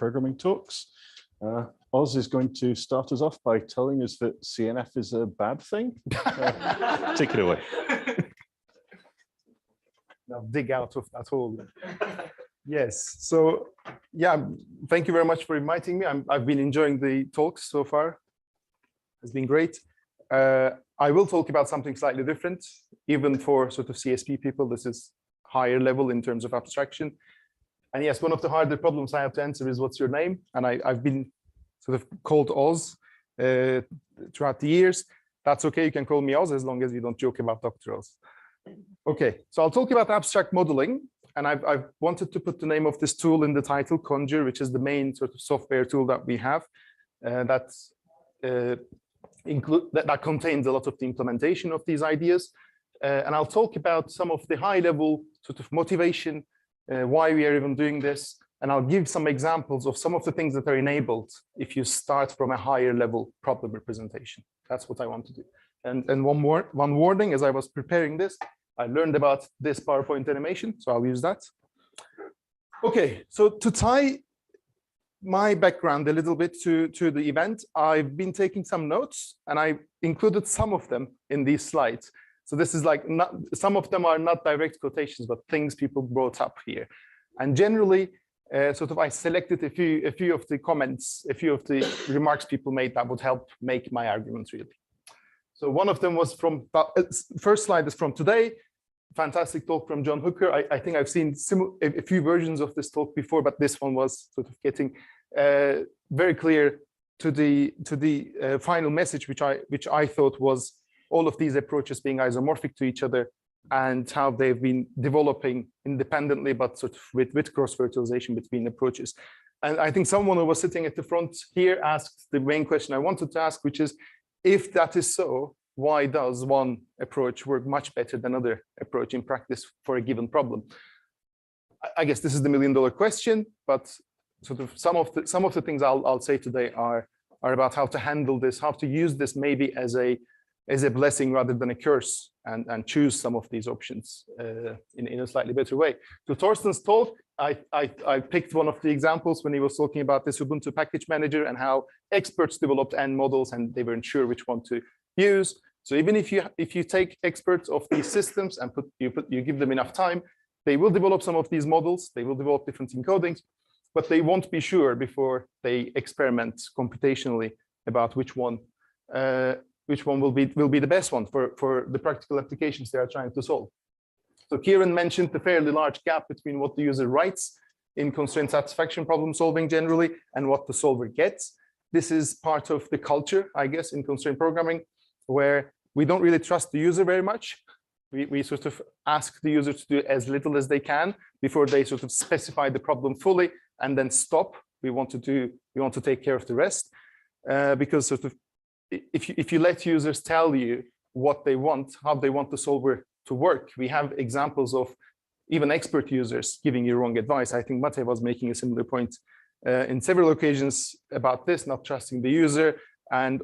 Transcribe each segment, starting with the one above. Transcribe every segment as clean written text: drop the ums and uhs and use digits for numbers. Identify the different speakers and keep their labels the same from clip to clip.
Speaker 1: programming talks. Oz is going to start us off by telling us that CNF is a bad thing. Take it away.
Speaker 2: Now dig out of that hole. Yes, so yeah, thank you very much for inviting me. I've been enjoying the talks so far. It's been great. I will talk about something slightly different, even for sort of CSP people. This is higher level in terms of abstraction. And yes, one of the harder problems I have to answer is what's your name? And I've been sort of called Oz throughout the years. That's okay, you can call me Oz as long as you don't joke about Dr. Oz. Okay, so I'll talk about abstract modeling. And I've wanted to put the name of this tool in the title, Conjure, which is the main sort of software tool that we have that contains a lot of the implementation of these ideas. And I'll talk about some of the high-level sort of motivation, why we are even doing this. And I'll give some examples of some of the things that are enabled if you start from a higher level problem representation. That's what I want to do. And one warning, as I was preparing this, I learned about this PowerPoint animation, so I'll use that. Okay, so to tie my background a little bit to the event, I've been taking some notes and I included some of them in these slides. So this is like, some of them are not direct quotations, but things people brought up here. And generally, sort of I selected a few of the comments, a few of the remarks people made that would help make my argument really. So one of them was from, first slide is from today. Fantastic talk from John Hooker. I think I've seen a few versions of this talk before, but this one was sort of getting very clear to the final message, which I thought was all of these approaches being isomorphic to each other and how they've been developing independently, but sort of with cross-fertilization between approaches. And I think someone who was sitting at the front here asked the main question I wanted to ask, which is, if that is so, why does one approach work much better than another approach in practice for a given problem? I guess this is the million-dollar question, but sort of some of the things I'll say today are about how to handle this, how to use this maybe as a blessing rather than a curse, and choose some of these options in a slightly better way. So Torsten's talk, I picked one of the examples when he was talking about this Ubuntu package manager and how experts developed N models and they weren't sure which one to use. So even if you take experts of these systems and you give them enough time, they will develop some of these models, they will develop different encodings, but they won't be sure before they experiment computationally about which one will be the best one for the practical applications they are trying to solve. So Kieran mentioned the fairly large gap between what the user writes in constraint satisfaction problem solving generally and what the solver gets. This is part of the culture, I guess, in constraint programming, where we don't really trust the user very much. We sort of ask the user to do as little as they can before they sort of specify the problem fully and then stop. We want to take care of the rest because sort of if you let users tell you what they want, how they want the solver to work, we have examples of even expert users giving you wrong advice. I think Mate was making a similar point in several occasions about this, not trusting the user,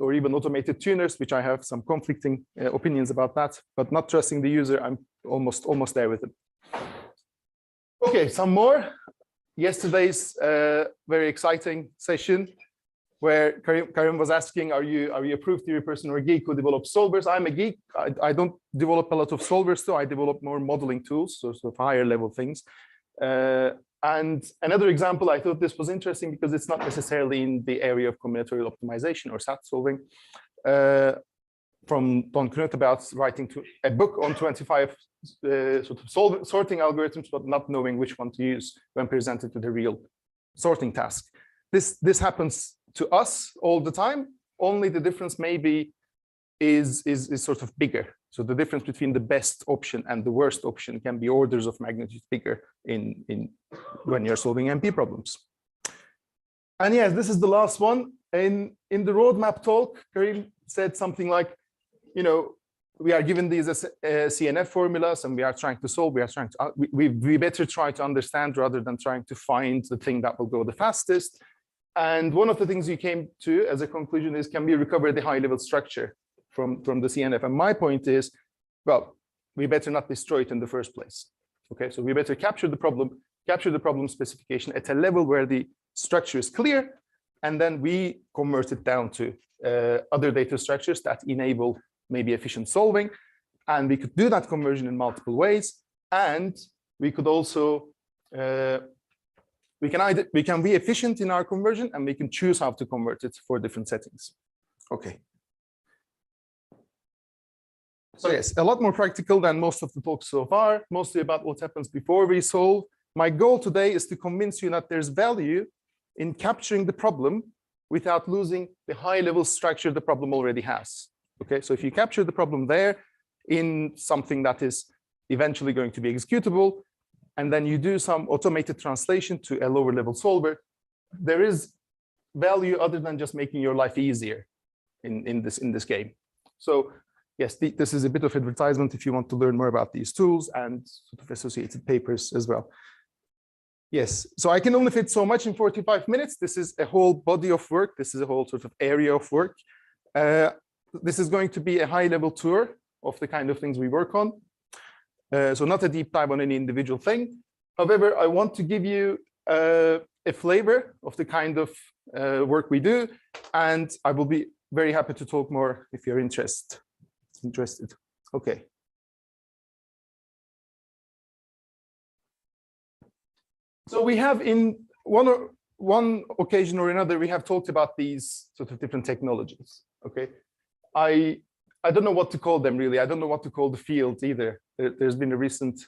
Speaker 2: or even automated tuners, which I have some conflicting opinions about that, but not trusting the user, I'm almost there with it. Okay, some more. Yesterday's very exciting session where Karim was asking, are you a proof theory person or a geek who develops solvers? I'm a geek. I don't develop a lot of solvers though. I develop more modeling tools, so sort of higher level things. And another example, I thought this was interesting because it's not necessarily in the area of combinatorial optimization or SAT solving. From Don Knut about writing a book on 25 sort of sorting algorithms, but not knowing which one to use when presented with a real sorting task. This happens to us all the time. Only the difference maybe is sort of bigger. So the difference between the best option and the worst option can be orders of magnitude bigger when you're solving MP problems. And yes, this is the last one. In the roadmap talk, Karim said something like, you know, we are given these CNF formulas and we are trying to solve, we better try to understand rather than trying to find the thing that will go the fastest. And one of the things you came to as a conclusion is, can we recover the high level structure from the CNF? And my point is, well, we better not destroy it in the first place. Okay, so we better capture the problem specification at a level where the structure is clear, and then we convert it down to other data structures that enable maybe efficient solving. And we could do that conversion in multiple ways. And we could also, we can be efficient in our conversion, and we can choose how to convert it for different settings. Okay. So yes, a lot more practical than most of the talks so far, mostly about what happens before we solve. My goal today is to convince you that there's value in capturing the problem without losing the high-level structure the problem already has. Okay, so if you capture the problem there in something that is eventually going to be executable, and then you do some automated translation to a lower-level solver, there is value other than just making your life easier in this game. So yes, this is a bit of advertisement if you want to learn more about these tools and sort of associated papers as well. Yes, so I can only fit so much in 45 minutes. This is a whole body of work. This is a whole sort of area of work. This is going to be a high-level tour of the kind of things we work on. So not a deep dive on any individual thing. However, I want to give you a flavor of the kind of work we do, and I will be very happy to talk more if you're interested. Okay. So we have in one occasion or another, we have talked about these sort of different technologies. Okay, I don't know what to call them really. I don't know what to call the fields either. There's been a recent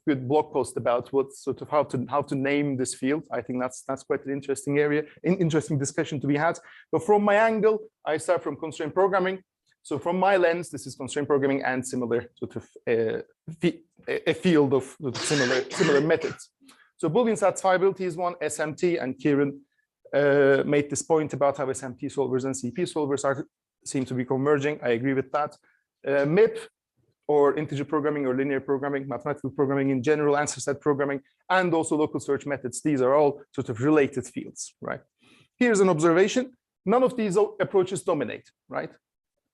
Speaker 2: good blog post about what sort of how to name this field. I think that's quite an interesting area, interesting discussion to be had. But from my angle, I start from constraint programming. So from my lens, this is constraint programming and similar sort of a field of similar methods. So Boolean satisfiability is one, SMT, and Kieran made this point about how SMT solvers and CP solvers seem to be converging. I agree with that. MIP, or integer programming or linear programming, mathematical programming in general, answer set programming, and also local search methods. These are all sort of related fields, right? Here's an observation. None of these approaches dominate, right?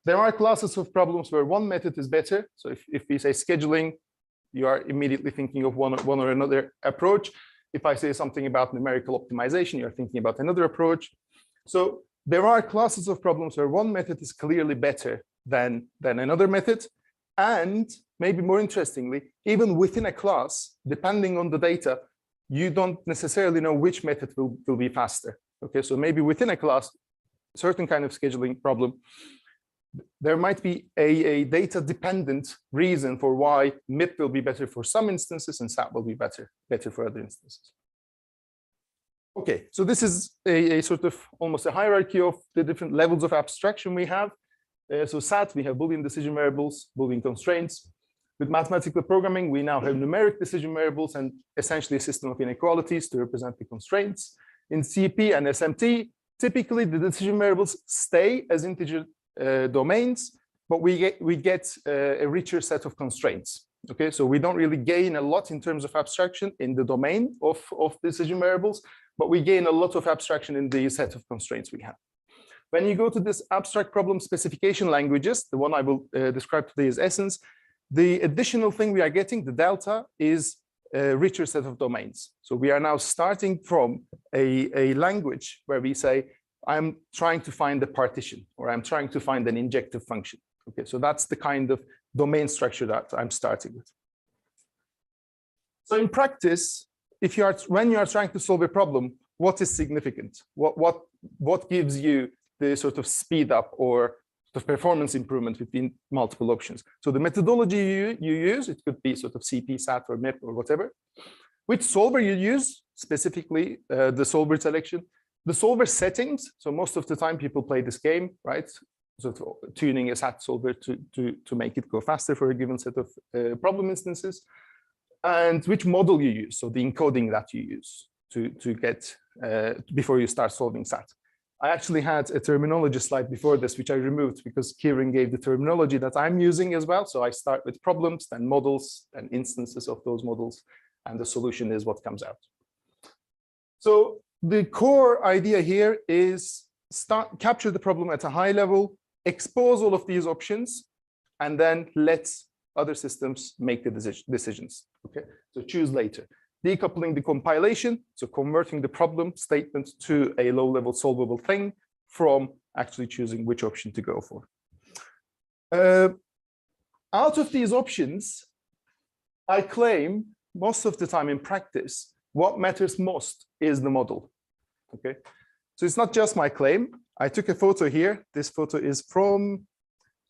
Speaker 2: There are classes of problems where one method is better. So if we say scheduling, you are immediately thinking of one or another approach. If I say something about numerical optimization, you're thinking about another approach. So there are classes of problems where one method is clearly better than another method. And maybe more interestingly, even within a class, depending on the data, you don't necessarily know which method will be faster. Okay, so maybe within a class, certain kind of scheduling problem, there might be a data-dependent reason for why MIP will be better for some instances and SAT will be better for other instances. Okay, so this is a sort of almost a hierarchy of the different levels of abstraction we have. So SAT, we have Boolean decision variables, Boolean constraints. With mathematical programming, we now have numeric decision variables and essentially a system of inequalities to represent the constraints. In CP and SMT, typically the decision variables stay as integer domains, but we get a richer set of constraints. Okay, so we don't really gain a lot in terms of abstraction in the domain of decision variables, but we gain a lot of abstraction in the set of constraints we have. When you go to this abstract problem specification languages, the one I will describe today is Essence, the additional thing we are getting, the delta, is a richer set of domains. So we are now starting from a language where we say, I'm trying to find a partition, or I'm trying to find an injective function. Okay, so that's the kind of domain structure that I'm starting with. So in practice, when you are trying to solve a problem, what is significant? What gives you the sort of speed up or the performance improvement between multiple options? So the methodology you use, it could be sort of CP, SAT, or MIP, or whatever. Which solver you use, specifically the solver selection. The solver settings, so most of the time people play this game, right? Sort of tuning a SAT solver to make it go faster for a given set of problem instances. And which model you use, so the encoding that you use to get, before you start solving SAT. I actually had a terminology slide before this, which I removed because Kieran gave the terminology that I'm using as well. So I start with problems, then models, and instances of those models, and the solution is what comes out. So the core idea here is capture the problem at a high level, expose all of these options, and then let other systems make the decisions. Okay, so choose later. decoupling the compilation, so converting the problem statement to a low-level solvable thing from actually choosing which option to go for. Out of these options, I claim most of the time in practice, what matters most is the model. Okay, so it's not just my claim. I took a photo here. This photo is from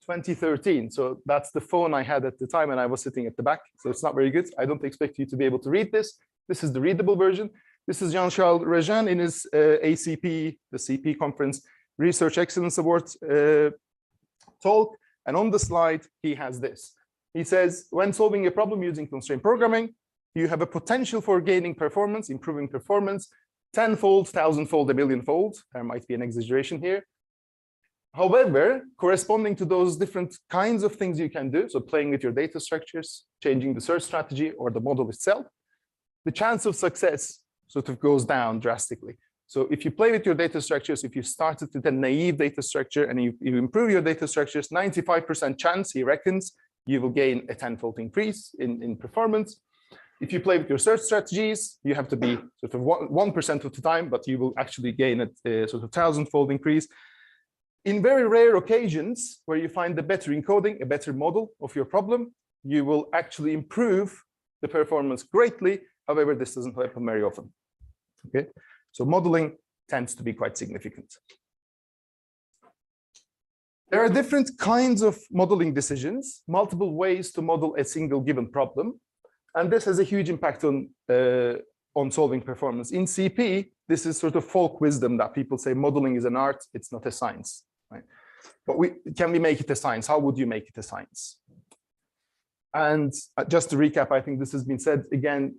Speaker 2: 2013. So that's the phone I had at the time, and I was sitting at the back. So it's not very good. I don't expect you to be able to read this. This is the readable version. This is Jean-Charles Rejean in his ACP, the CP conference, Research Excellence Award talk. And on the slide, he has this. He says, when solving a problem using constraint programming, you have a potential for gaining performance, improving performance, 10-fold, 1,000-fold, a million-fold. There might be an exaggeration here. However, corresponding to those different kinds of things you can do, so playing with your data structures, changing the search strategy or the model itself, the chance of success sort of goes down drastically. So if you play with your data structures, if you started with a naive data structure and you improve your data structures, 95% chance, he reckons, you will gain a 10-fold increase in performance. If you play with your search strategies, you have to be sort of 1% of the time, but you will actually gain a sort of 1,000-fold increase. In very rare occasions where you find a better encoding, a better model of your problem, you will actually improve the performance greatly. However, this doesn't happen very often. Okay, so modeling tends to be quite significant. There are different kinds of modeling decisions, multiple ways to model a single given problem. And this has a huge impact on solving performance. In CP, this is sort of folk wisdom that people say modeling is an art, it's not a science. Right? But can we make it a science? How would you make it a science? And just to recap, I think this has been said again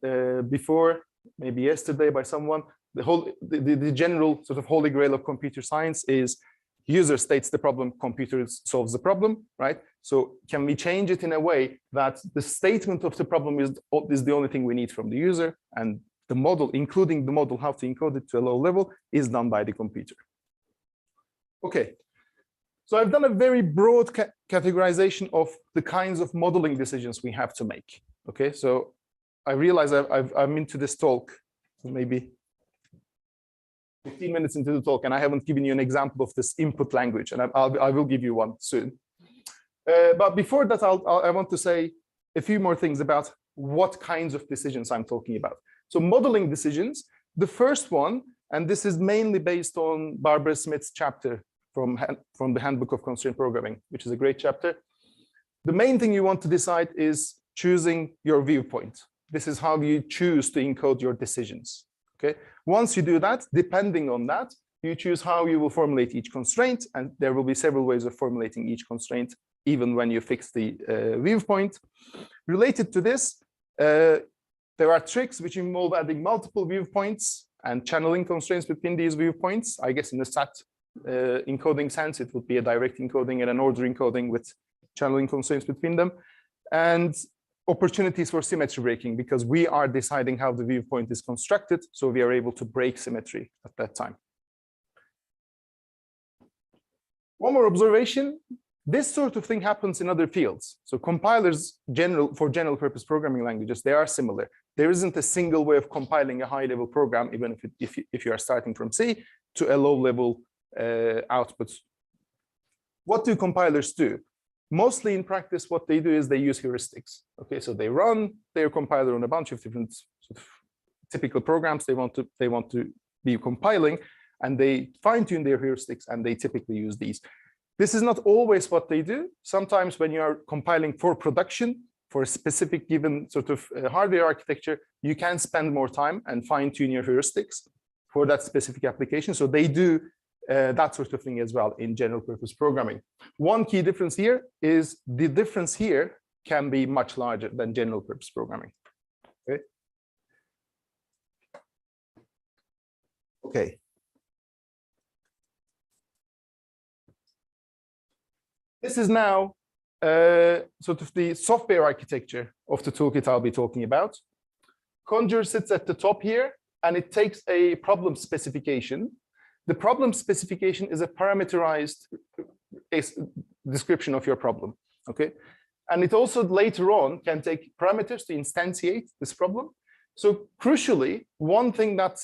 Speaker 2: before, maybe yesterday by someone. The general sort of holy grail of computer science is user states the problem, computer solves the problem, right? So can we change it in a way that the statement of the problem is the only thing we need from the user, and the model, including the model, how to encode it to a low level, is done by the computer. Okay, so I've done a very broad categorization of the kinds of modeling decisions we have to make. Okay, so I realize I'm into this talk, maybe 15 minutes into the talk, and I haven't given you an example of this input language, and I will give you one soon. But before that, I want to say a few more things about what kinds of decisions I'm talking about. So modeling decisions, the first one, and this is mainly based on Barbara Smith's chapter from the Handbook of Constraint Programming, which is a great chapter. The main thing you want to decide is choosing your viewpoint. This is how you choose to encode your decisions. Okay. Once you do that, depending on that, you choose how you will formulate each constraint, and there will be several ways of formulating each constraint, even when you fix the viewpoint. Related to this, there are tricks which involve adding multiple viewpoints and channeling constraints between these viewpoints. I guess in the SAT encoding sense, it would be a direct encoding and an order encoding with channeling constraints between them. And opportunities for symmetry breaking, because we are deciding how the viewpoint is constructed, so we are able to break symmetry at that time. One more observation, this sort of thing happens in other fields. So compilers, for general purpose programming languages, they are similar. There isn't a single way of compiling a high level program, even if you are starting from C, to a low level output. What do compilers do? Mostly in practice, what they do is they use heuristics. Okay, so they run their compiler on a bunch of different sort of typical programs they want to be compiling, and they fine-tune their heuristics, and they typically use these. This is not always what they do. Sometimes when you are compiling for production, for a specific given sort of hardware architecture, you can spend more time and fine-tune your heuristics for that specific application. So they do that sort of thing as well in general purpose programming. One key difference here is the difference here can be much larger than general purpose programming. Okay. Okay. This is now sort of the software architecture of the toolkit I'll be talking about. Conjure sits at the top here, and it takes a problem specification. The problem specification is a parameterized description of your problem, okay? And it also later on can take parameters to instantiate this problem. So crucially, one thing that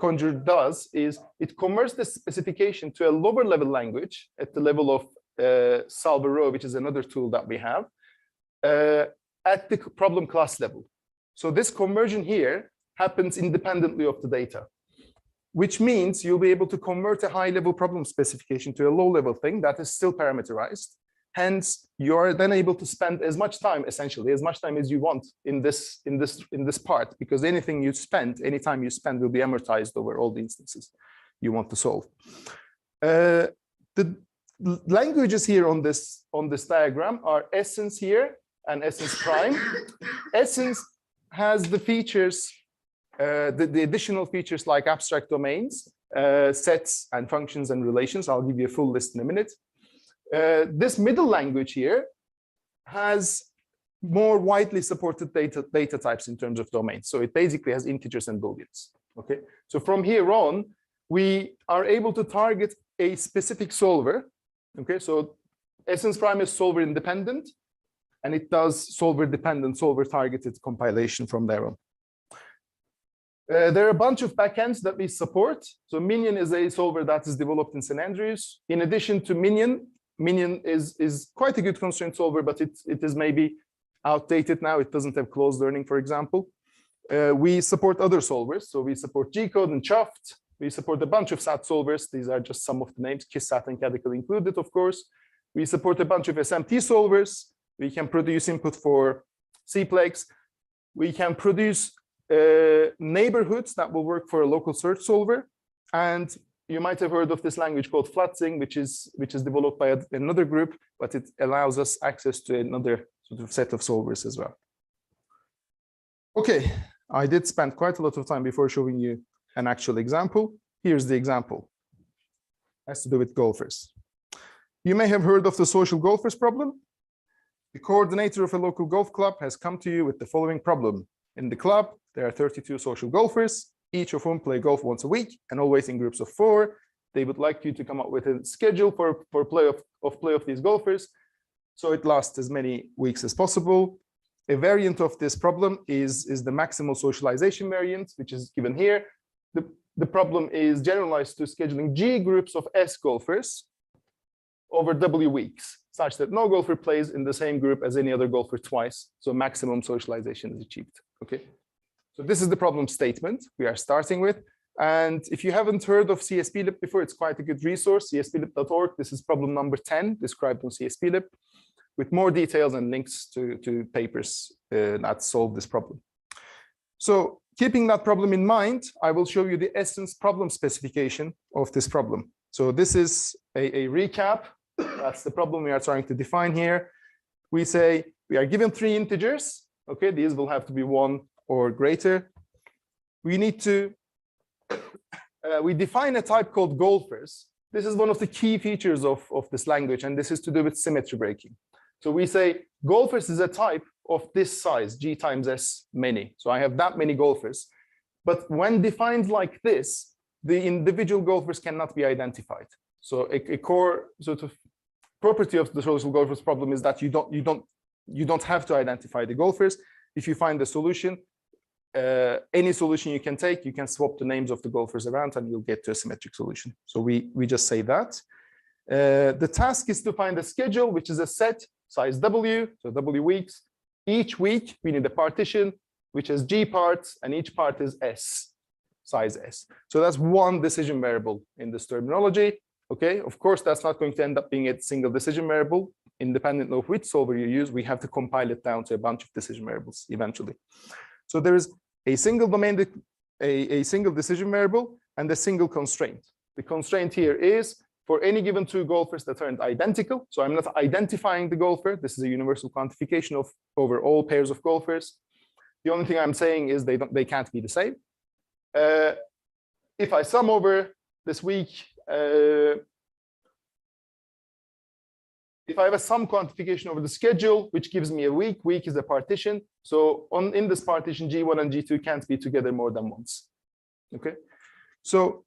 Speaker 2: Conjure does is it converts the specification to a lower level language at the level of Savile Row, which is another tool that we have, at the problem class level. So this conversion here happens independently of the data, which means you'll be able to convert a high level problem specification to a low level thing that is still parameterized. Hence, you're then able to spend as much time, essentially, as much time as you want in this part, because anything you spend, any time you spend will be amortized over all the instances you want to solve. The languages here on this diagram are Essence here and Essence Prime. Essence has the features, the additional features like abstract domains, sets and functions and relations. I'll give you a full list in a minute. This middle language here has more widely supported data types in terms of domains. So it basically has integers and booleans. Okay, so from here on, we are able to target a specific solver. Okay, so Essence Prime is solver independent, and it does solver dependent, solver targeted compilation from there on. There are a bunch of backends that we support. So Minion is a solver that is developed in St. Andrews. In addition to Minion is quite a good constraint solver, but it is maybe outdated now. It doesn't have closed learning, for example. We support other solvers. So we support G-code and Chuft. We support a bunch of SAT solvers. These are just some of the names, KISSAT and Cadical included, of course. We support a bunch of SMT solvers. We can produce input for CPLEX. We can produce neighborhoods that will work for a local search solver. And you might have heard of this language called Flatzing, which is developed by another group, but it allows us access to another sort of set of solvers as well. Okay, I did spend quite a lot of time before showing you an actual example. Here's the example. It has to do with golfers. You may have heard of the social golfers problem. The coordinator of a local golf club has come to you with the following problem. In the club, there are 32 social golfers, each of whom play golf once a week and always in groups of 4. They would like you to come up with a schedule for play of these golfers, so it lasts as many weeks as possible. A variant of this problem is the maximal socialization variant, which is given here. The problem is generalized to scheduling G groups of S golfers over W weeks, such that no golfer plays in the same group as any other golfer twice, so maximum socialization is achieved. Okay, so this is the problem statement we are starting with. And if you haven't heard of CSPLib before, it's quite a good resource, csplib.org. This is problem number 10 described on CSPLib, with more details and links to papers that solve this problem. So keeping that problem in mind, I will show you the essence problem specification of this problem. So this is a recap. That's the problem we are trying to define here. We say we are given 3 integers. Okay, these will have to be 1 or greater. We need to, we define a type called golfers. This is one of the key features of this language, and this is to do with symmetry breaking. So we say golfers is a type of this size, G times S many. So I have that many golfers. But when defined like this, the individual golfers cannot be identified. So a core sort of property of the social golfers problem is that you don't have to identify the golfers. If you find a solution, any solution you can take, you can swap the names of the golfers around and you'll get to a symmetric solution. So we just say that. The task is to find a schedule, which is a set size W, so W weeks. Each week we need a partition, which has G parts, and each part is S, size S. So that's one decision variable in this terminology. Okay, of course, that's not going to end up being a single decision variable. Independent of which solver you use, we have to compile it down to a bunch of decision variables eventually. So there is a single domain, a single decision variable, and a single constraint. The constraint here is for any given 2 golfers that aren't identical. So I'm not identifying the golfer. This is a universal quantification of over all pairs of golfers. The only thing I'm saying is they can't be the same. If I sum over this week, if I have a sum quantification over the schedule, which gives me a week is a partition. So in this partition, G1 and G2 can't be together more than once. Okay, so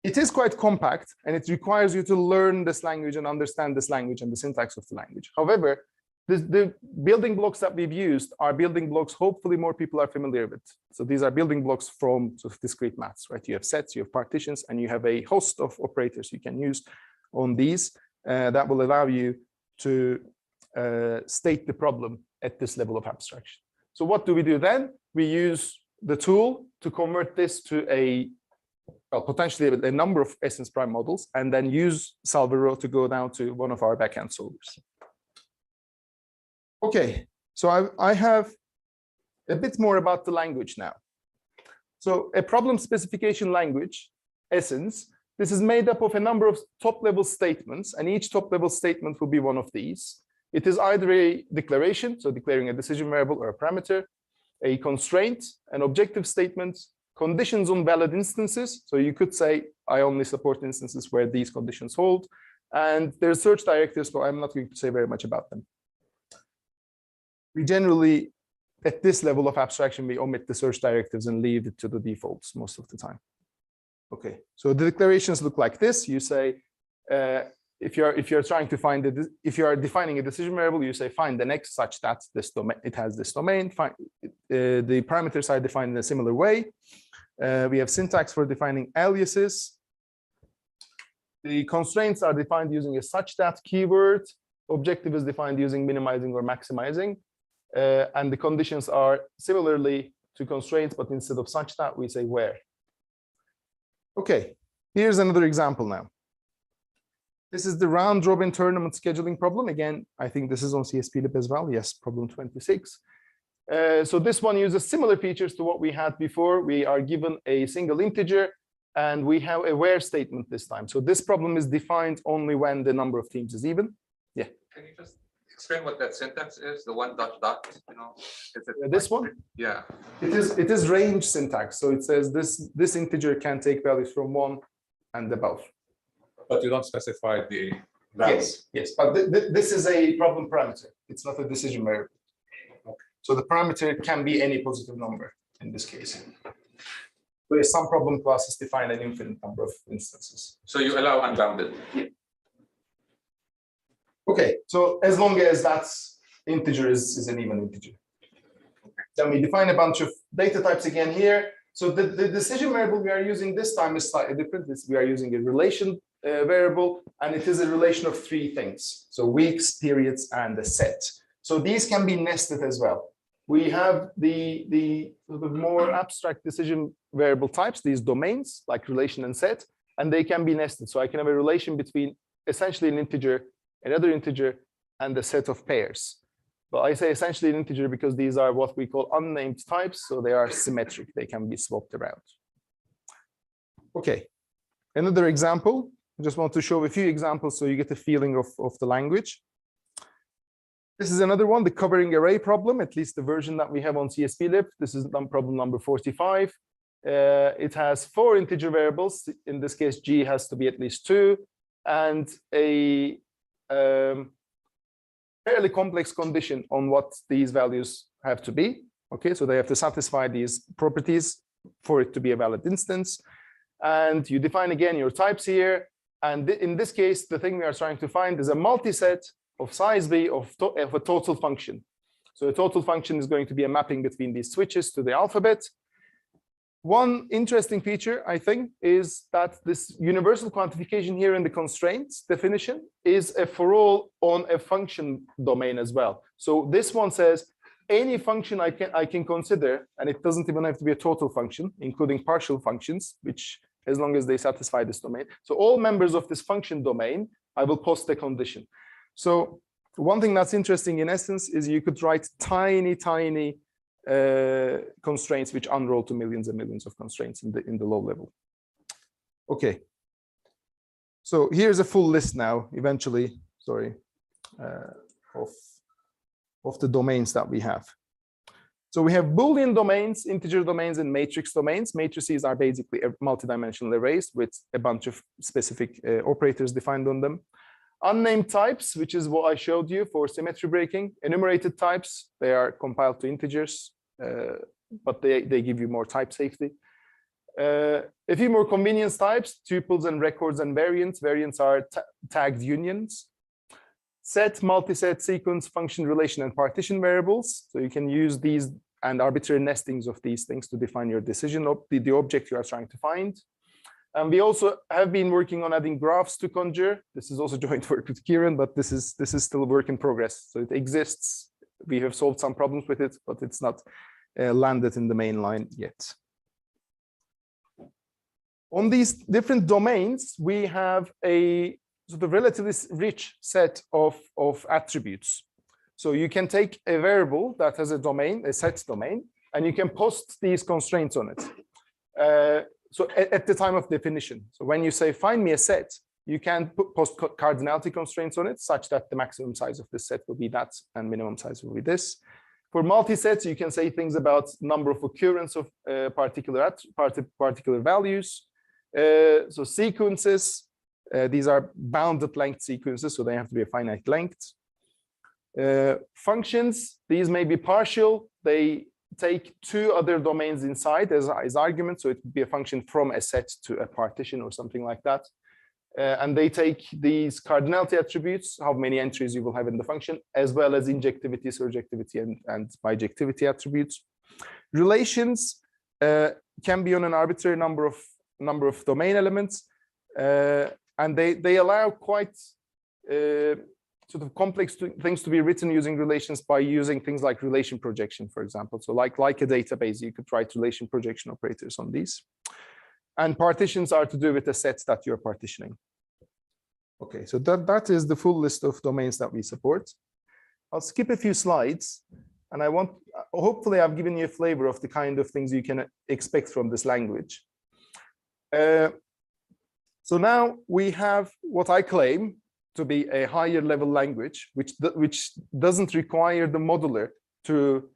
Speaker 2: it is quite compact, and it requires you to learn this language and understand this language and the syntax of the language. However, the building blocks that we've used are building blocks hopefully more people are familiar with. So these are building blocks from sort of discrete maths, right? You have sets, you have partitions, and you have a host of operators you can use on these that will allow you to state the problem at this level of abstraction. So what do we do then? We use the tool to convert this to potentially a number of essence prime models, and then use Savile Row to go down to one of our backend solvers. Okay, so I have a bit more about the language now. So a problem specification language, Essence, this is made up of a number of top-level statements, and each top-level statement will be one of these. It is either a declaration, so declaring a decision variable or a parameter, a constraint, an objective statement, conditions on valid instances. So you could say, I only support instances where these conditions hold. And there's search directives, but I'm not going to say very much about them. We generally, at this level of abstraction, we omit the search directives and leave it to the defaults most of the time. Okay, so the declarations look like this. You say, if you're trying to find if you are defining a decision variable, you say find the next such that this domain, it has this domain. The parameters are defined in a similar way. We have syntax for defining aliases. The constraints are defined using a such that keyword. Objective is defined using minimizing or maximizing. And the conditions are similarly to constraints, but instead of such that, we say where. Okay, here's another example now. This is the round robin tournament scheduling problem. Again, I think this is on CSPLib as well. Yes, problem 26. So this one uses similar features to what we had before. We are given a single integer, and we have a where statement this time. So this problem is defined only when the number of teams is even. Yeah.
Speaker 3: Can you just explain what that syntax is? The one dot dot, you know? Is it
Speaker 2: this one?
Speaker 3: Yeah.
Speaker 2: It is range syntax. So it says this integer can take values from 1 and above.
Speaker 3: But you don't specify the value.
Speaker 2: Yes. But this is a problem parameter. It's not a decision variable. Okay. So the parameter can be any positive number in this case. Where some problem classes define an infinite number of instances.
Speaker 3: So you allow unbounded.
Speaker 2: Yeah. Okay, so as long as that integer is an even integer. Okay. Then we define a bunch of data types again here. So the decision variable we are using this time is slightly different. We are using a relation variable, and it is a relation of 3 things. So weeks, periods, and a set. So these can be nested as well. We have the sort of more abstract decision variable types, these domains like relation and set, and they can be nested. So I can have a relation between essentially an integer, another integer, and a set of pairs. But I say essentially an integer because these are what we call unnamed types, so they are symmetric. They can be swapped around. Okay, another example. I just want to show a few examples so you get a feeling of the language. This is another one, the covering array problem, at least the version that we have on CSPLib. This is problem number 45. It has 4 integer variables. In this case, G has to be at least 2, and a fairly complex condition on what these values have to be. Okay, so they have to satisfy these properties for it to be a valid instance. And you define again your types here. And in this case, the thing we are trying to find is a multiset of size B of a total function. So a total function is going to be a mapping between these switches to the alphabet. One interesting feature, I think, is that this universal quantification here in the constraints definition is a for all on a function domain as well. So this one says any function I can consider, and it doesn't even have to be a total function, including partial functions, which as long as they satisfy this domain. So all members of this function domain, I will post a condition. So one thing that's interesting in essence is you could write tiny constraints which unroll to millions and millions of constraints in the low level. Okay. So here's a full list now, eventually, sorry, of the domains that we have. So we have Boolean domains, integer domains, and matrix domains. Matrices are basically multidimensional arrays with a bunch of specific operators defined on them. Unnamed types, which is what I showed you for symmetry breaking. Enumerated types, they are compiled to integers, but they give you more type safety. A few more convenience types, tuples and records and variants. Variants are tagged unions. set, multi-set, sequence, function, relation, and partition variables. So you can use these and arbitrary nestings of these things to define your decision of the object you are trying to find. And we also have been working on adding graphs to Conjure. This is also joint work with Kieran, but this is still a work in progress. So it exists. We have solved some problems with it, but it's not landed in the main line yet. On these different domains, we have a sort of relatively rich set of attributes. So you can take a variable that has a domain, a set domain, and you can post these constraints on it. So at the time of definition. So when you say, find me a set, you can post cardinality constraints on it, such that the maximum size of this set will be that, and minimum size will be this. For multi-sets, you can say things about number of occurrence of particular values. So sequences, these are bounded length sequences, so they have to be a finite length. Functions, these may be partial. They take two other domains inside as arguments, so it could be a function from a set to a partition or something like that. And they take these cardinality attributes, how many entries you will have in the function, as well as injectivity, surjectivity, and bijectivity attributes. Relations can be on an arbitrary number of domain elements, and they allow quite sort of complex things to be written using relations by using things like relation projection, for example. So like a database, you could write relation projection operators on these. And partitions are to do with the sets that you're partitioning. Okay, so that is the full list of domains that we support. I'll skip a few slides, and hopefully I've given you a flavor of the kind of things you can expect from this language. So now we have what I claim to be a higher level language, which doesn't require the modeler to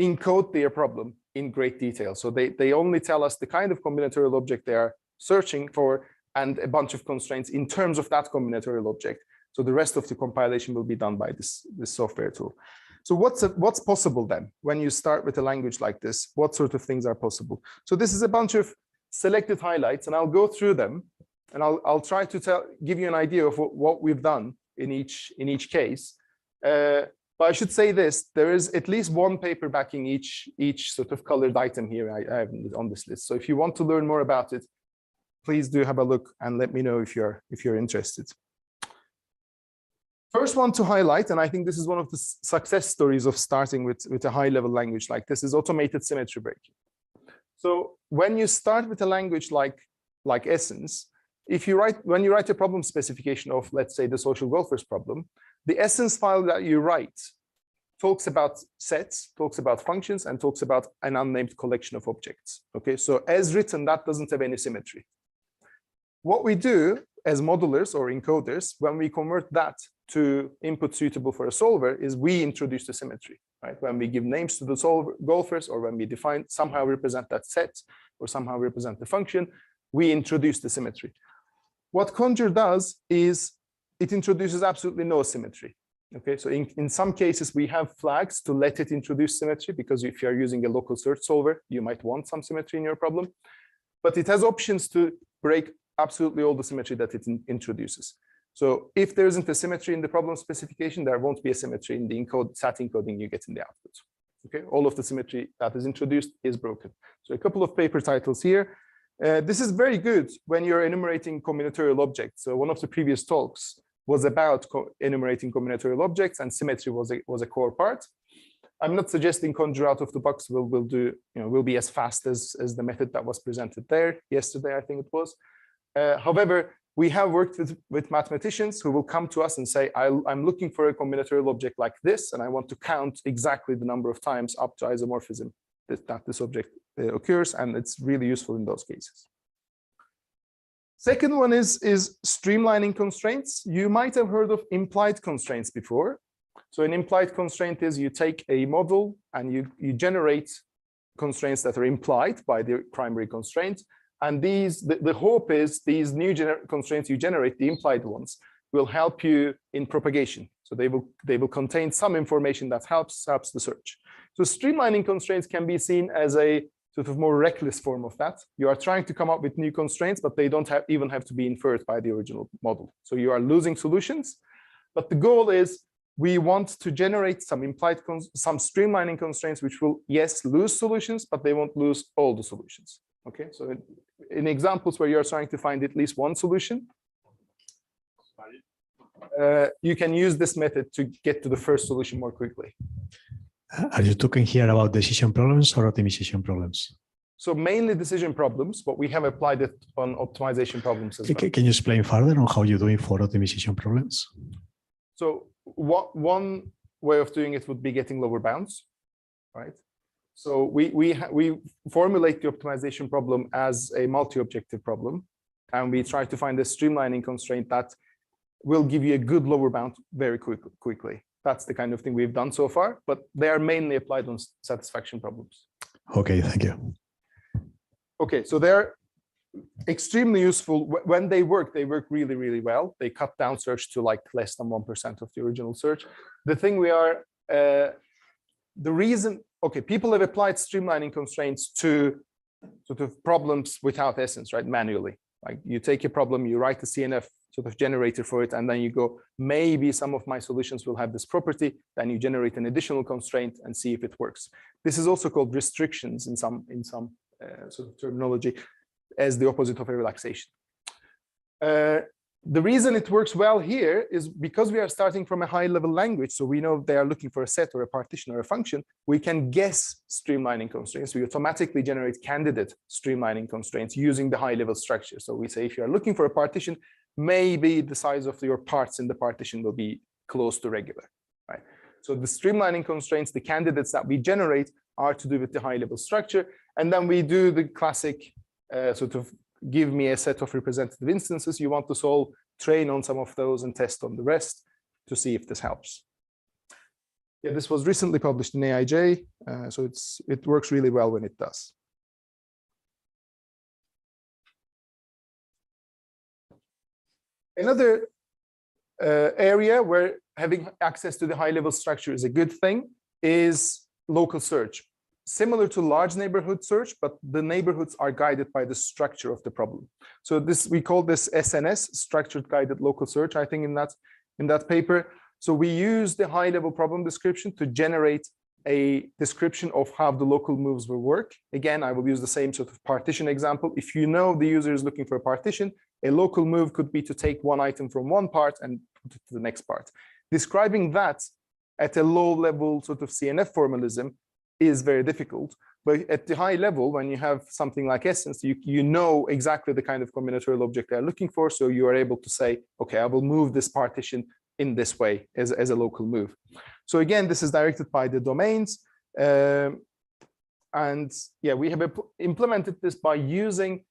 Speaker 2: encode their problem in great detail. So they only tell us the kind of combinatorial object they are searching for and a bunch of constraints in terms of that combinatorial object. So the rest of the compilation will be done by this software tool. So what's possible then when you start with a language like this? What sort of things are possible? So this is a bunch of selected highlights, and I'll go through them. And I'll try to give you an idea of what we've done in each case. But I should say this: there is at least one paper backing each sort of colored item here I have on this list. So if you want to learn more about it, please do have a look and let me know if you're interested. First one to highlight, and I think this is one of the success stories of starting with a high-level language like this, is automated symmetry breaking. So when you start with a language like Essence, when you write a problem specification of, let's say, the social golfers problem, the Essence file that you write talks about sets, talks about functions, and talks about an unnamed collection of objects. Okay, so as written, that doesn't have any symmetry. What we do as modelers or encoders, when we convert that to input suitable for a solver, is we introduce the symmetry, right? When we give names to the golfers, or when we somehow represent that set, or somehow represent the function, we introduce the symmetry. What Conjure does is it introduces absolutely no symmetry. Okay, so in some cases we have flags to let it introduce symmetry, because if you're using a local search solver, you might want some symmetry in your problem. But it has options to break absolutely all the symmetry that it introduces. So if there isn't a symmetry in the problem specification, there won't be a symmetry in the SAT encoding you get in the output. Okay, all of the symmetry that is introduced is broken. So a couple of paper titles here. This is very good when you're enumerating combinatorial objects. So one of the previous talks was about enumerating combinatorial objects, and symmetry was a core part. I'm not suggesting Conjure out of the box will be as fast as the method that was presented there yesterday, I think it was. However, we have worked with mathematicians who will come to us and say, I'm looking for a combinatorial object like this, and I want to count exactly the number of times up to isomorphism that this object occurs, and it's really useful in those cases. Second one is streamlining constraints. You might have heard of implied constraints before. So an implied constraint is you take a model and you generate constraints that are implied by the primary constraint. And the hope is these new constraints you generate, the implied ones, will help you in propagation. So they will contain some information that helps the search. So streamlining constraints can be seen as a sort of more reckless form of that. You are trying to come up with new constraints, but they don't even have to be inferred by the original model. So you are losing solutions, But the goal is we want to generate some some streamlining constraints, which will, yes, lose solutions, but they won't lose all the solutions. Okay, so in examples where you're trying to find at least one solution, you can use this method to get to the first solution more quickly.
Speaker 4: Are you talking here about decision problems or optimization problems?
Speaker 2: So mainly decision problems, but we have applied it on optimization problems as well.
Speaker 4: Can you explain further on how you're doing for optimization problems?
Speaker 2: So one way of doing it would be getting lower bounds, right? So we formulate the optimization problem as a multi-objective problem, and we try to find a streamlining constraint that will give you a good lower bound very quickly. That's the kind of thing we've done so far, but they are mainly applied on satisfaction problems.
Speaker 4: Okay, thank you.
Speaker 2: Okay, so they're extremely useful. When they work really, really well. They cut down search to like less than 1% of the original search. The thing the reason, okay, people have applied streamlining constraints to sort of problems without essence, right, manually. Like you take a problem, you write the CNF sort of generator for it, and then you go, maybe some of my solutions will have this property, then you generate an additional constraint and see if it works. This is also called restrictions in some sort of terminology, as the opposite of a relaxation. The reason it works well here is because we are starting from a high-level language, so we know they are looking for a set or a partition or a function, we can guess streamlining constraints. We automatically generate candidate streamlining constraints using the high-level structure. So we say if you are looking for a partition, maybe the size of your parts in the partition will be close to regular, right? So the streamlining constraints, the candidates that we generate are to do with the high-level structure. And then we do the classic sort of give me a set of representative instances you want to solve, train on some of those and test on the rest to see if this helps. Yeah, this was recently published in AIJ, so it works really well when it does. Another area where having access to the high-level structure is a good thing is local search. Similar to large neighborhood search, but the neighborhoods are guided by the structure of the problem. So we call this SNS, structured guided local search, I think in that paper. So we use the high-level problem description to generate a description of how the local moves will work. Again, I will use the same sort of partition example. If you know the user is looking for a partition, a local move could be to take one item from one part and put it to the next part. Describing that at a low-level sort of CNF formalism is very difficult. But at the high level, when you have something like essence, you know exactly the kind of combinatorial object they're looking for. So you are able to say, okay, I will move this partition in this way as a local move. So again, this is directed by the domains. And yeah, we have implemented this by using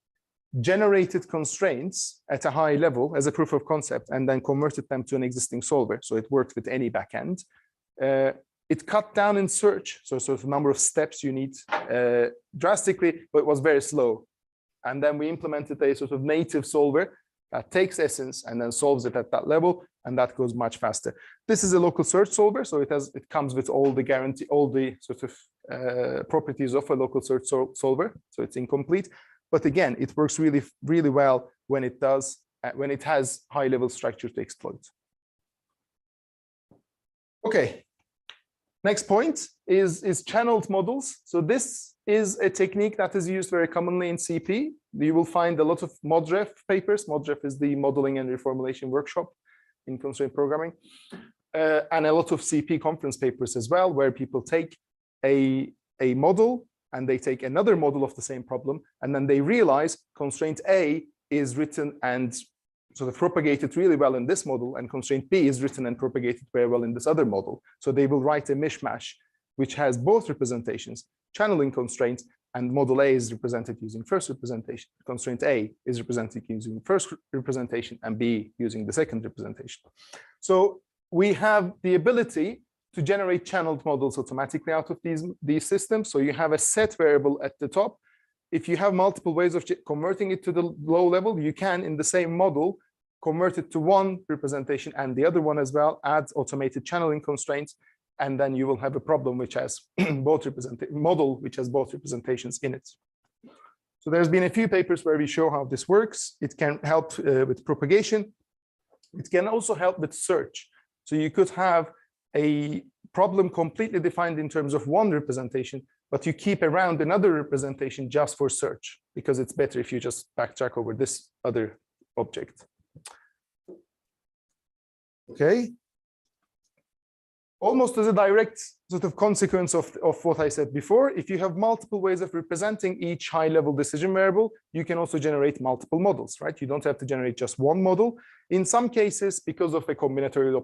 Speaker 2: generated constraints at a high level as a proof of concept and then converted them to an existing solver. So it worked with any backend. It cut down in search, so sort of number of steps you need drastically, but it was very slow. And then we implemented a sort of native solver that takes essence and then solves it at that level, and that goes much faster. This is a local search solver, so it comes with all the sort of properties of a local search solver, so it's incomplete. But again, it works really, really well when it has high-level structure to exploit. Okay. Next point is channeled models. So this is a technique that is used very commonly in CP. You will find a lot of ModRef papers. ModRef is the modeling and reformulation workshop in constraint programming, and a lot of CP conference papers as well, where people take a model and they take another model of the same problem, and then they realize constraint A is written and sort of propagated really well in this model, and constraint B is written and propagated very well in this other model. So they will write a mishmash which has both representations, channeling constraints, and model A is represented using first representation. Constraint A is represented using first representation, and B using the second representation. So we have the ability to generate channeled models automatically out of these systems. So you have a set variable at the top. If you have multiple ways of converting it to the low level, you can, in the same model, convert it to one representation and the other one as well, add automated channeling constraints, and then you will have a problem which has both model which has both representations in it. So there's been a few papers where we show how this works. It can help with propagation. It can also help with search. So you could have a problem completely defined in terms of one representation, but you keep around another representation just for search, because it's better if you just backtrack over this other object. Okay. Almost as a direct sort of consequence of what I said before, if you have multiple ways of representing each high-level decision variable, you can also generate multiple models, right? You don't have to generate just one model. In some cases, because of a combinatorial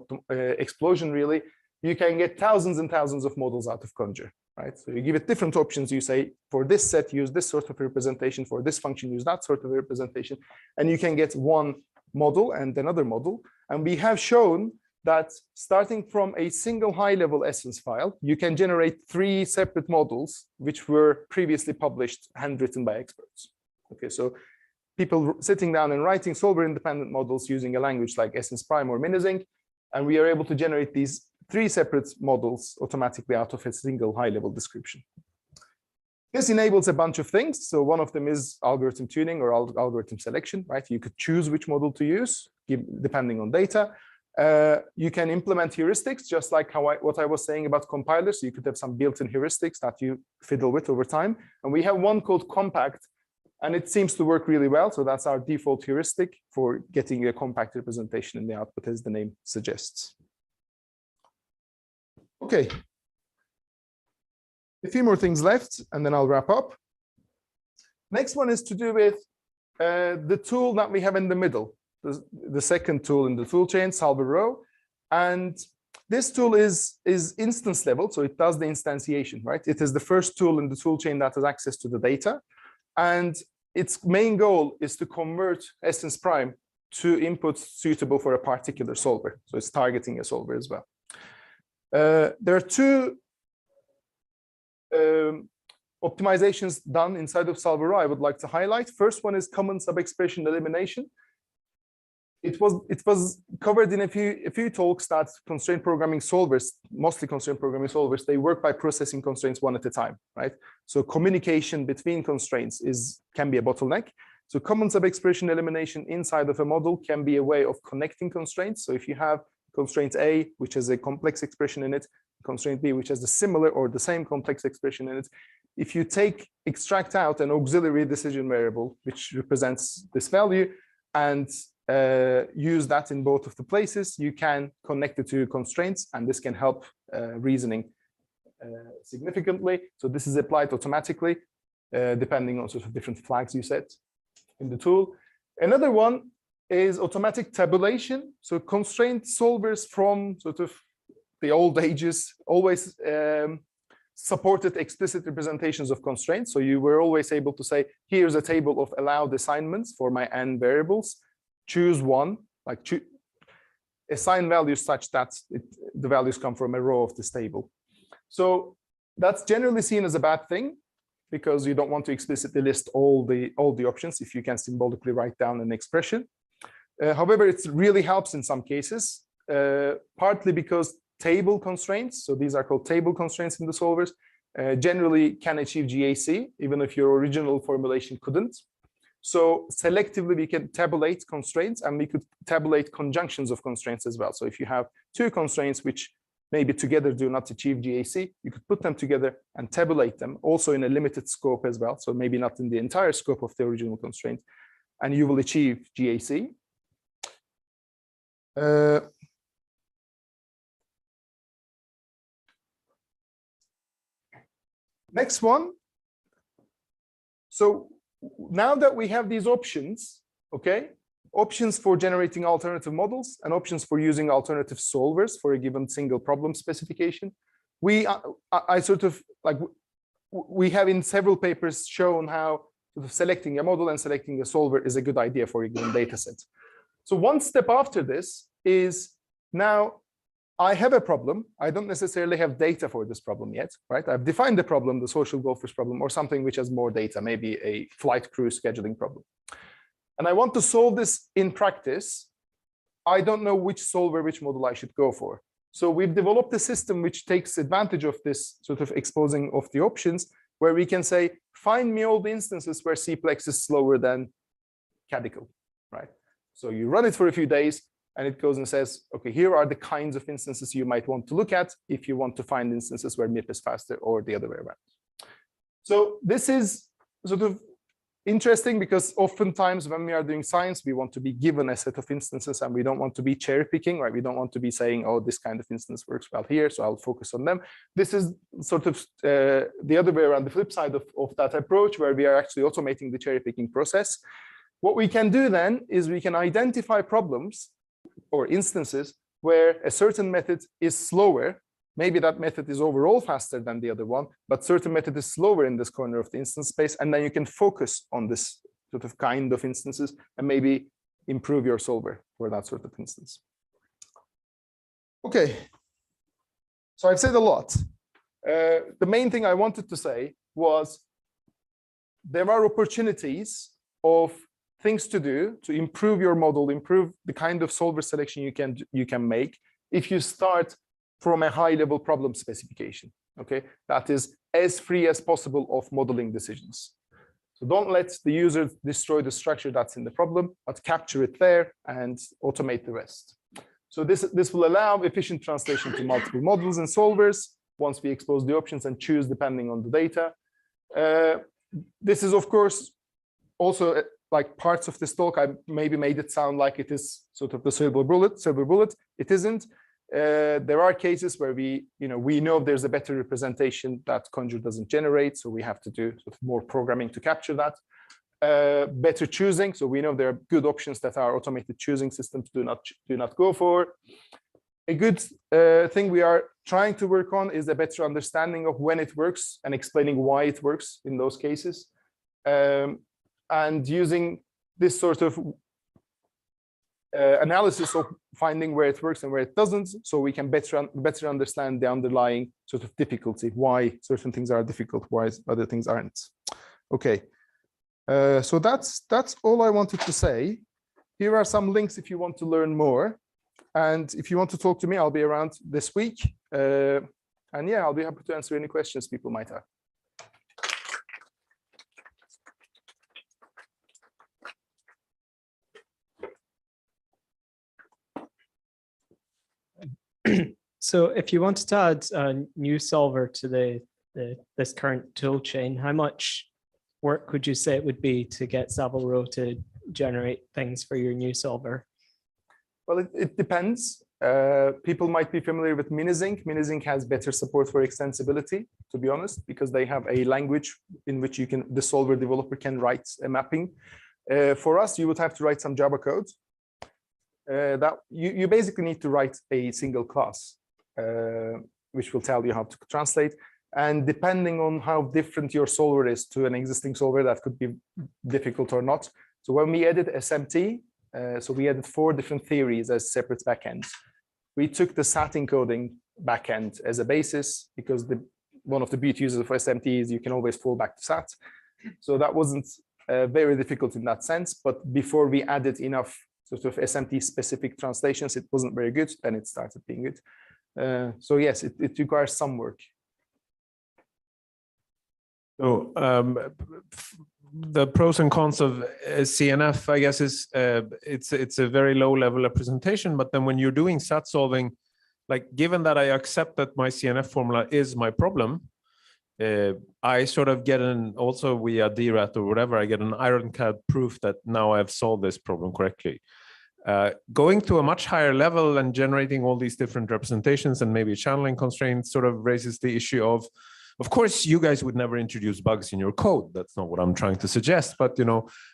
Speaker 2: explosion, really, you can get thousands and thousands of models out of Conjure, right? So you give it different options. You say, for this set, use this sort of representation. For this function, use that sort of representation. And you can get one model and another model. And we have shown that starting from a single high-level essence file, you can generate 3 separate models, which were previously published, handwritten by experts. Okay, so people sitting down and writing solver-independent models using a language like Essence Prime or Minizinc, and we are able to generate these 3 separate models automatically out of a single high-level description. This enables a bunch of things. So one of them is algorithm tuning or algorithm selection, right? You could choose which model to use, depending on data. You can implement heuristics, just like what I was saying about compilers. So you could have some built-in heuristics that you fiddle with over time. And we have one called compact, and it seems to work really well. So that's our default heuristic for getting a compact representation in the output, as the name suggests. Okay. A few more things left, and then I'll wrap up. Next one is to do with the tool that we have in the middle. The second tool in the tool chain, Savile Row. And this tool is instance level, so it does the instantiation, right? It is the first tool in the tool chain that has access to the data. And its main goal is to convert Essence Prime to inputs suitable for a particular solver. So it's targeting a solver as well. There are 2 optimizations done inside of Savile Row I would like to highlight. First one is common sub-expression elimination. It was covered in a few talks that constraint programming solvers, mostly constraint programming solvers, they work by processing constraints one at a time, right? So communication between constraints can be a bottleneck. So common sub-expression elimination inside of a model can be a way of connecting constraints. So if you have constraint A, which has a complex expression in it, constraint B, which has the similar or the same complex expression in it, if you extract out an auxiliary decision variable, which represents this value, and use that in both of the places, you can connect it to constraints, and this can help reasoning significantly. So this is applied automatically, depending on sort of different flags you set in the tool. Another one is automatic tabulation. So constraint solvers from sort of the old ages always supported explicit representations of constraints. So you were always able to say, here's a table of allowed assignments for my n variables. Choose one, like assign values such that the values come from a row of this table. So that's generally seen as a bad thing, because you don't want to explicitly list all the options if you can symbolically write down an expression. However, it really helps in some cases, partly because table constraints, so these are called table constraints in the solvers, generally can achieve GAC, even if your original formulation couldn't. So selectively, we can tabulate constraints, and we could tabulate conjunctions of constraints as well. So if you have 2 constraints which maybe together do not achieve GAC, you could put them together and tabulate them, also in a limited scope as well. So maybe not in the entire scope of the original constraint, and you will achieve GAC. Next one. So now that we have these options, okay, options for generating alternative models and options for using alternative solvers for a given single problem specification, we have in several papers shown how selecting a model and selecting a solver is a good idea for a given data set. So one step after this is, now I have a problem. I don't necessarily have data for this problem yet, right? I've defined the problem, the social goldfish problem, or something which has more data, maybe a flight crew scheduling problem. And I want to solve this in practice. I don't know which solver, which model I should go for. So we've developed a system which takes advantage of this sort of exposing of the options, where we can say, find me all the instances where Cplex is slower than Cadical, right? So you run it for a few days, and it goes and says, okay, here are the kinds of instances you might want to look at if you want to find instances where MIP is faster or the other way around. So this is sort of interesting because oftentimes when we are doing science, we want to be given a set of instances and we don't want to be cherry picking, right? We don't want to be saying, oh, this kind of instance works well here, so I'll focus on them. This is sort of the other way around, the flip side of that approach, where we are actually automating the cherry picking process. What we can do then is we can identify problems or instances where a certain method is slower. Maybe that method is overall faster than the other one, but certain method is slower in this corner of the instance space. And then you can focus on this sort of kind of instances and maybe improve your solver for that sort of instance. Okay, so I've said a lot. The main thing I wanted to say was there are opportunities of things to do to improve your model, improve the kind of solver selection you can make if you start from a high-level problem specification. Okay, that is as free as possible of modeling decisions. So don't let the user destroy the structure that's in the problem, but capture it there and automate the rest. So this will allow efficient translation to multiple models and solvers once we expose the options and choose depending on the data. This is, of course, also like parts of this talk, I maybe made it sound like it is sort of the silver bullet. It isn't. There are cases where we know there's a better representation that Conjure doesn't generate, so we have to do sort of more programming to capture that. Better choosing, so we know there are good options that our automated choosing systems do not go for. A good thing we are trying to work on is a better understanding of when it works and explaining why it works in those cases, and using this sort of analysis of finding where it works and where it doesn't, so we can better understand the underlying sort of difficulty, why certain things are difficult, why other things aren't. Okay, so that's all I wanted to say. Here are some links if you want to learn more, and if you want to talk to me, I'll be around this week, and yeah, I'll be happy to answer any questions people might have.
Speaker 5: So if you wanted to add a new solver to this current tool chain, how much work would you say it would be to get Savile Row to generate things for your new solver?
Speaker 2: Well, it depends. People might be familiar with Minizinc. Minizinc has better support for extensibility, to be honest, because they have a language in which the solver developer can write a mapping. For us, you would have to write some Java code. That you basically need to write a single class, which will tell you how to translate. And depending on how different your solver is to an existing solver, that could be difficult or not. So when we added SMT, so we added 4 different theories as separate backends. We took the SAT encoding backend as a basis because one of the beauties of SMT is you can always fall back to SAT. So that wasn't very difficult in that sense. But before we added enough sort of SMT specific translations, it wasn't very good. Then it started being good. So yes, it requires some work.
Speaker 6: So the pros and cons of CNF, I guess, is it's a very low level representation. But then when you're doing SAT solving, like given that I accept that my CNF formula is my problem, I sort of get also via DRAT or whatever, I get an ironclad proof that now I've solved this problem correctly. Going to a much higher level and generating all these different representations and maybe channeling constraints sort of raises the issue of course, you guys would never introduce bugs in your code. That's not what I'm trying to suggest. But,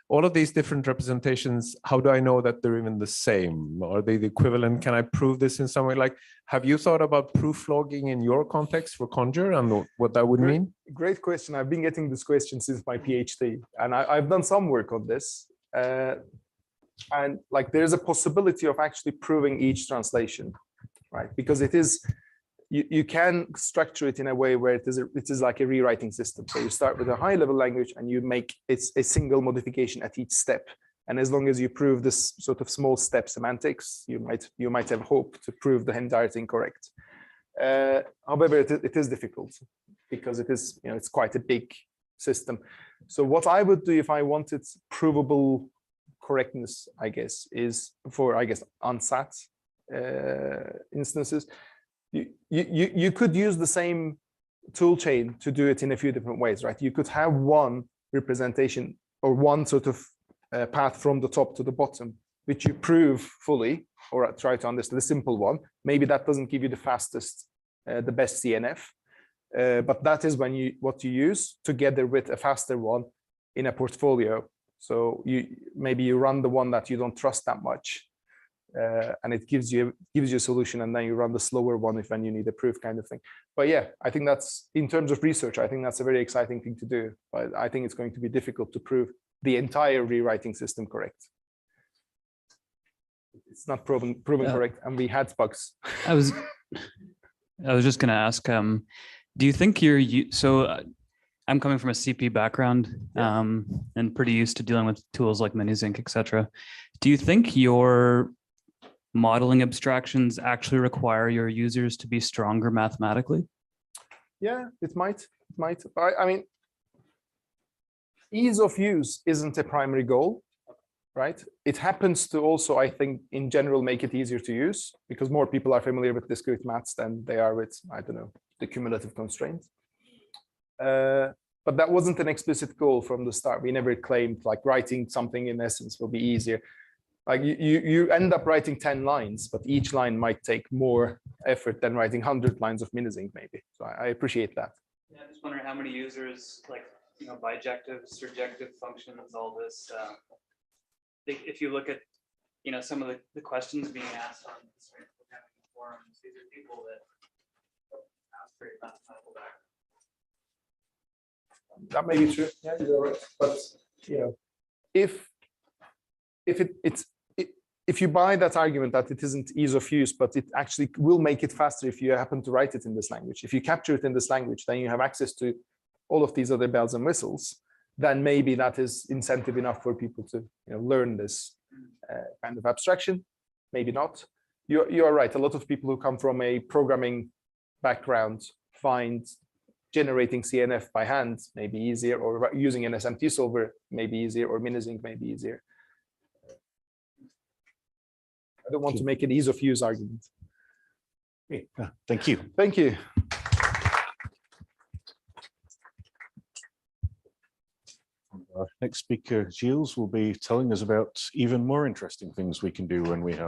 Speaker 6: all of these different representations, how do I know that they're even the same? Are they the equivalent? Can I prove this in some way? Like, have you thought about proof logging in your context for Conjure and what that would mean?
Speaker 2: Great question. I've been getting this question since my PhD, and I've done some work on this. And like, there's a possibility of actually proving each translation, right? Because it is, you can structure it in a way where it is like a rewriting system. So you start with a high level language and you make a single modification at each step. And as long as you prove this sort of small step semantics, you might have hope to prove the entire thing correct. However, it is difficult because it is, it's quite a big system. So what I would do if I wanted provable correctness, I guess, is for, I guess, unsat instances. You could use the same tool chain to do it in a few different ways, right? You could have one representation or one sort of path from the top to the bottom, which you prove fully, or try to understand the simple one. Maybe that doesn't give you the fastest, the best CNF, but that is when what you use together with a faster one in a portfolio. So maybe you run the one that you don't trust that much, and it gives you a solution, and then you run the slower one if when you need a proof kind of thing. But yeah, I think that's, in terms of research, I think that's a very exciting thing to do. But I think it's going to be difficult to prove the entire rewriting system correct. It's not proven correct, and we had bugs.
Speaker 7: I was just going to ask, do you think I'm coming from a CP background, and pretty used to dealing with tools like Minizinc, etc. Do you think your modeling abstractions actually require your users to be stronger mathematically?
Speaker 2: Yeah, it might. I mean, ease of use isn't a primary goal, right? It happens to also, I think, in general, make it easier to use, because more people are familiar with discrete maths than they are with, I don't know, the cumulative constraints. But that wasn't an explicit goal from the start. We never claimed like writing something in essence will be easier. Like you end up writing 10 lines, but each line might take more effort than writing 100 lines of Minizinc maybe. So I appreciate that.
Speaker 7: Yeah, I'm just wondering how many users, like, you know, bijective, surjective functions, all this. If you look at, you know, some of the questions being asked on forums, these are people that ask for mathematical background.
Speaker 2: That may be true. Yeah, you're right. But you know, if you buy that argument that it isn't ease of use, but it actually will make it faster if you happen to write it in this language. If you capture it in this language, then you have access to all of these other bells and whistles. Then maybe that is incentive enough for people to, you know, learn this kind of abstraction. Maybe not. You are right. A lot of people who come from a programming background find generating CNF by hand may be easier, or using an SMT solver may be easier, or Minizinc may be easier. I don't want to make an ease of use argument.
Speaker 1: Okay. Thank you.
Speaker 2: Thank you.
Speaker 1: Our next speaker, Gilles, will be telling us about even more interesting things we can do when we have